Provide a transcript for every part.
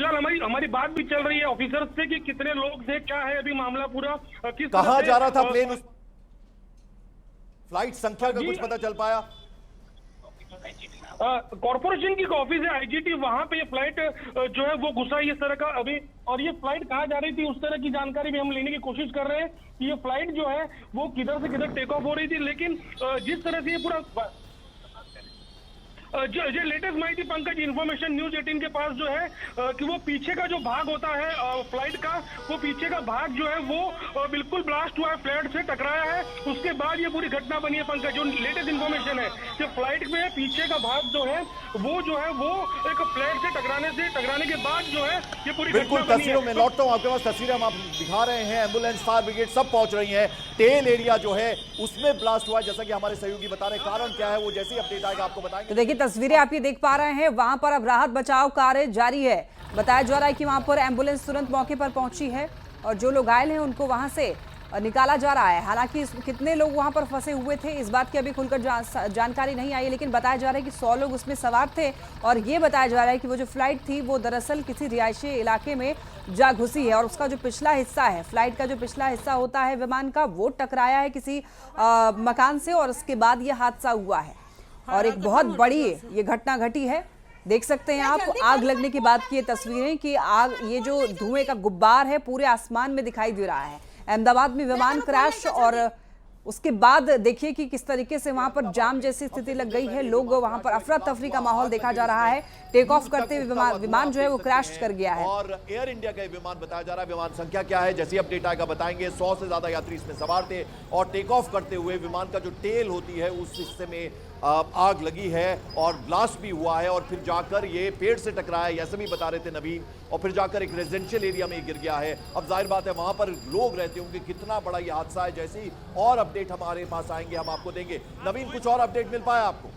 फिलहाल हमारी हमारी बात भी चल रही है ऑफिसर्स से कि कितने लोग थे, क्या है अभी मामला पूरा, किस तरह कहां से, जा रहा था प्लेन? उस फ्लाइट संख्या का जी, कुछ पता चल पाया? कॉर्पोरेशन की ऑफिस है आईजीटी, वहां पे ये फ्लाइट जो है वो घुसा इस तरह का अभी। और ये फ्लाइट कहाँ जा रही थी उस तरह की जानकारी भी हम लेने की कोशिश कर रहे हैं कि ये फ्लाइट जो है वो किधर से किधर टेक ऑफ हो रही थी। लेकिन जिस तरह से ये पूरा जो लेटेस्ट माहिती पंकज, इन्फॉर्मेशन न्यूज 18 के पास जो है कि वो पीछे का जो भाग होता है फ्लाइट का, वो पीछे का भाग जो है वो बिल्कुल ब्लास्ट हुआ है, फ्लाइट से टकराया है। उसके बाद ये पूरी घटना बनी है पंकज। जो लेटेस्ट इन्फॉर्मेशन है कि फ्लाइट में पीछे का भाग जो है वो एक फ्लाइट से टकराने के बाद जो है ये पूरी बिल्कुल तस्वीरों में लौटता हूं आपके पास। तस्वीरें हम आप दिखा रहे हैं, एम्बुलेंस, फायर ब्रिगेड सब पहुंच रही हैं। टेल एरिया जो है उसमें ब्लास्ट हुआ है, जैसा कि हमारे सहयोगी बता रहे हैं। कारण क्या है वो जैसे ही अपडेट आएगा आपको बताएंगे। तो देखिए तस्वीरें आप ये देख पा रहे हैं, वहां पर अब राहत बचाव कार्य जारी है। बताया जा रहा है कि वहां पर एम्बुलेंस तुरंत मौके पर पहुंची है और जो लोग घायल हैं उनको वहां से निकाला जा रहा है। हालांकि कितने लोग वहां पर फंसे हुए थे इस बात की अभी खुलकर जानकारी नहीं आई, लेकिन बताया जा रहा है कि 100 लोग उसमें सवार थे। और ये बताया जा रहा है कि वो जो फ्लाइट थी वो दरअसल किसी रिहायशी इलाके में जा घुसी है और उसका जो पिछला हिस्सा है, फ्लाइट का जो पिछला हिस्सा होता है विमान का, वो टकराया है किसी मकान से और उसके बाद ये हादसा हुआ है। और एक बहुत बड़ी ये घटना घटी है। देख सकते हैं आप आग लगने की बात की तस्वीरें कि आग, ये जो धुएं का गुब्बार है पूरे आसमान में दिखाई दे रहा है। अहमदाबाद में विमान क्रैश और उसके बाद देखिए कि किस तरीके से वहां पर जाम जैसी स्थिति लग गई है। लोग वहां पर अफरा तफरी का माहौल देखा जा रहा है। टेक ऑफ करते हुए विमान जो है वो क्रैश कर गया है। और एयर इंडिया का विमान बताया जा रहा है। विमान संख्या क्या है जैसे अपडेट आएगा बताएंगे। 100 से ज्यादा यात्री इसमें सवार थे और टेक ऑफ करते हुए विमान का जो टेल होती है उस हिस्से में आग लगी है और ब्लास्ट भी हुआ है और फिर जाकर ये पेड़ से टकराया, ऐसे भी बता रहे थे नवीन, और फिर जाकर एक रेजिडेंशियल एरिया में गिर गया है। अब जाहिर बात है वहां पर लोग रहते होंगे, कितना बड़ा ये हादसा है। जैसे ही और अपडेट हमारे पास आएंगे हम आपको देंगे। नवीन, कुछ और अपडेट मिल पाया आपको?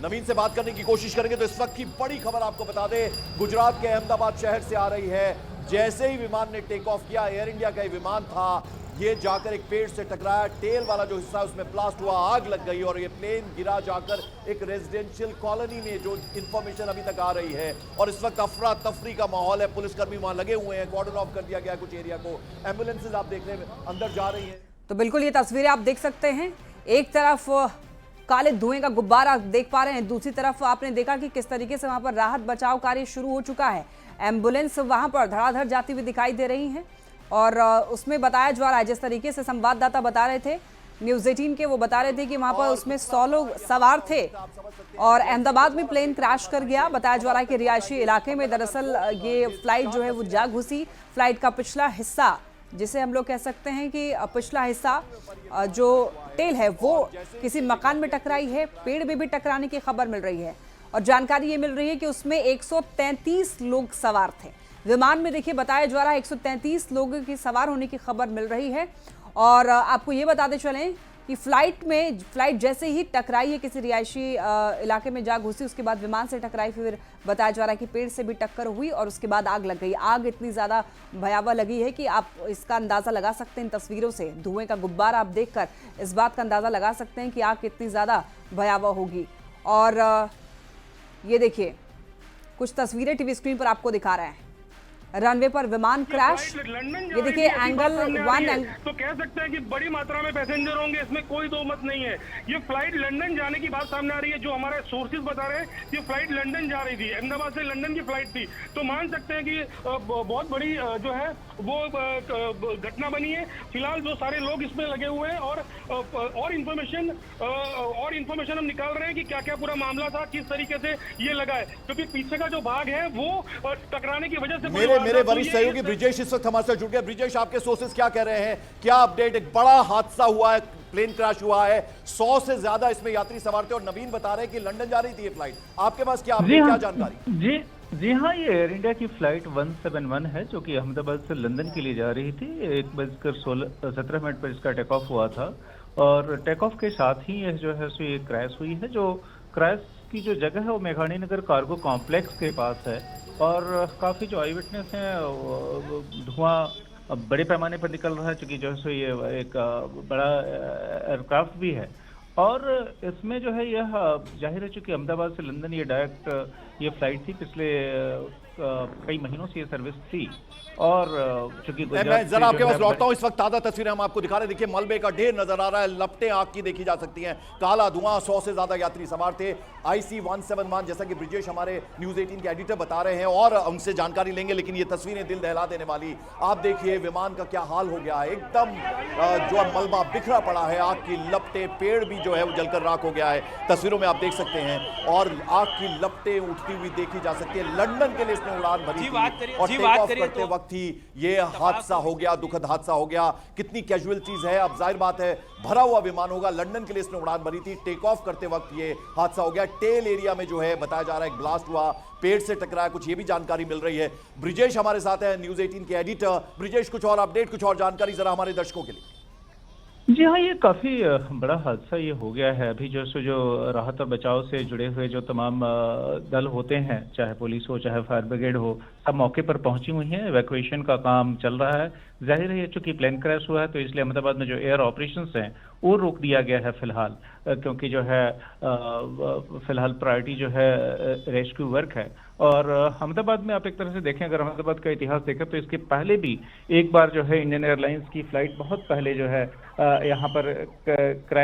नवीन से बात करने की कोशिश करेंगे। तो इस वक्त की बड़ी खबर आपको बता दें, गुजरात के अहमदाबाद शहर से आ रही है। जैसे ही विमान ने टेक ऑफ किया, एयर इंडिया का विमान था, ये जाकर एक पेड़ से टकराया, टेल वाला जो हिस्सा उसमें ब्लास्ट हुआ, आग लग गई और ये प्लेन गिरा जाकर एक रेजिडेंशियल कॉलोनी में, जो इंफॉर्मेशन अभी तक आ रही है। और इस वक्त अफरा तफरी का माहौल है, पुलिसकर्मी वहां लगे हुए हैं, कॉर्डन ऑफ कर दिया गया कुछ एरिया को। एम्बुलेंसेज आप देख रहे हैं अंदर जा रही है। तो बिल्कुल ये तस्वीरें आप देख सकते हैं, एक तरफ काले धुएं का गुब्बारा आप देख पा रहे हैं, दूसरी तरफ आपने देखा कि किस तरीके से वहां पर राहत बचाव कार्य शुरू हो चुका है। एम्बुलेंस वहां पर धड़ाधड़ जाती हुई दिखाई दे रही हैं और उसमें बताया जा रहा है, जिस तरीके से संवाददाता बता रहे थे न्यूज़ 18 के, वो बता रहे थे कि वहां पर उसमें 100 लोग सवार थे और अहमदाबाद में प्लेन क्रैश कर गया। बताया जा रहा है कि रिहायशी इलाके में दरअसल ये फ्लाइट जो है वो जा घुसी। फ्लाइट का पिछला हिस्सा, जिसे हम लोग कह सकते हैं कि पिछला हिस्सा जो टेल है वो किसी मकान में टकराई है। पेड़ में भी टकराने की खबर मिल रही है और जानकारी ये मिल रही है कि उसमें 133 लोग सवार थे विमान में। देखिए बताया जा रहा है 133 लोगों की सवार होने की खबर मिल रही है। और आपको ये बताते चलें कि फ्लाइट जैसे ही टकराई है किसी रिहायशी इलाके में जा घुसी, उसके बाद विमान से टकराई, फिर बताया जा रहा है कि पेड़ से भी टक्कर हुई और उसके बाद आग लग गई। आग इतनी ज़्यादा भयावह लगी है कि आप इसका अंदाज़ा लगा सकते हैं इन तस्वीरों से। धुएं का गुब्बारा आप देखकर इस बात का अंदाज़ा लगा सकते हैं कि आग कितनी ज़्यादा भयावह होगी। और ये देखिए कुछ तस्वीरें टीवी स्क्रीन पर आपको दिखा रहे हैं। रनवे पर विमान क्रैश, ये देखिए एंगल 1 तो कह सकते हैं कि बड़ी मात्रा में पैसेंजर होंगे, इसमें कोई दो मत नहीं है। ये फ्लाइट लंदन जाने की बात सामने आ रही है, जो हमारे सोर्सेज बता रहे हैं कि फ्लाइट लंदन जा रही थी, अहमदाबाद से लंदन की फ्लाइट थी। तो मान सकते हैं कि बहुत बड़ी जो है वो घटना बनी है। फिलहाल जो सारे लोग इसमें लगे हुए हैं और इन्फॉर्मेशन हम निकाल रहे हैं कि क्या क्या पूरा मामला था, किस तरीके से ये लगा है, क्योंकि पीछे का जो भाग है वो टकराने की वजह से मेरे वरिष्ठ सहयोगी ब्रिजेश इस वक्त हमारे साथ जुड़ गए। ब्रिजेश, आपके सोर्सेज क्या कह रहे हैं, क्या अपडेट? एक बड़ा हादसा हुआ है, प्लेन क्रैश हुआ है, 100 से ज्यादा इसमें यात्री सवार थे और नवीन बता रहे हैं कि लंदन जा रही थी ये फ्लाइट। आपके पास क्या अपडेट, क्या जानकारी? जी हाँ, ये एयर इंडिया की फ्लाइट 171 है जो कि अहमदाबाद से लंदन के लिए जा रही थी। 1:17 पर इसका टेक ऑफ हुआ था और टेक ऑफ के साथ ही ये जो है सो ये क्रैश हुई है। जो क्रैश की जो जगह है वो मेघानी नगर कार्गो कॉम्प्लेक्स के पास है और काफ़ी जो आई विटनेस हैं, धुआं बड़े पैमाने पर निकल रहा है, चूँकि जो है सो ये एक बड़ा एयरक्राफ्ट भी है और इसमें जो है यह जाहिर है, चूंकि अहमदाबाद से लंदन ये डायरेक्ट ये फ्लाइट थी, पिछले कई महीनों से ये सर्विस थी। और चूंकि मैं जरा आपके पास लौटता हूं। इस वक्त ताजा तस्वीरें हम आपको दिखा रहे हैं। देखिए मलबे का ढेर नजर आ रहा है, लपटें आग की देखी जा सकती हैं, काला धुआं, 100 से ज्यादा यात्री सवार थे। IC 171 जैसा कि ब्रिजेश हमारे न्यूज 18 के एडिटर बता रहे हैं और उनसे जानकारी लेंगे, लेकिन ये तस्वीरें दिल दहला देने वाली। आप देखिए विमान का क्या हाल हो गया है, एकदम जो मलबा बिखरा पड़ा है, आग की लपटें, पेड़ भी जो है वो जलकर राख हो गया है, तस्वीरों में आप देख सकते हैं। और आग की लपटें उठती हुई देखी जा सकती है। लंदन के लिए इसने उड़ान भरी थी और टेक ऑफ करते वक्त ही ये हादसा हो गया, दुखद हादसा हो गया। कितनी कैजुअलिटीज है, अब जाहिर बात है भरा हुआ विमान होगा, लंदन के लिए इसने उड़ान भरी थी, टेक ऑफ करते वक्त ये हादसा हो गया। टेल एरिया में जो है बताया जा रहा है एक ब्लास्ट हुआ, पेड़ से टकराया, कुछ ये भी जानकारी मिल रही है। ब्रिजेश हमारे साथ है, न्यूज 18 के एडिटर। ब्रिजेश, कुछ और अपडेट, कुछ और जानकारी जरा हमारे दर्शकों के लिए। जी हाँ, ये काफी बड़ा हादसा ये हो गया है। अभी जो राहत और बचाव से जुड़े हुए जो तमाम दल होते हैं, चाहे पुलिस हो चाहे फायर ब्रिगेड हो, सब मौके पर पहुंची हुई हैं। इवैक्यूएशन का काम चल रहा है। जाहिर है चूंकि प्लेन क्रैश हुआ है तो इसलिए अहमदाबाद में जो एयर ऑपरेशंस हैं वो रोक दिया गया है फिलहाल, क्योंकि जो है फिलहाल प्रायोरिटी जो है रेस्क्यू वर्क है। और अहमदाबाद में आप एक तरह से देखें, अगर अहमदाबाद का इतिहास देखें तो इसके पहले भी एक बार जो है इंडियन एयरलाइंस की फ्लाइट बहुत पहले जो है यहाँ पर क्रैश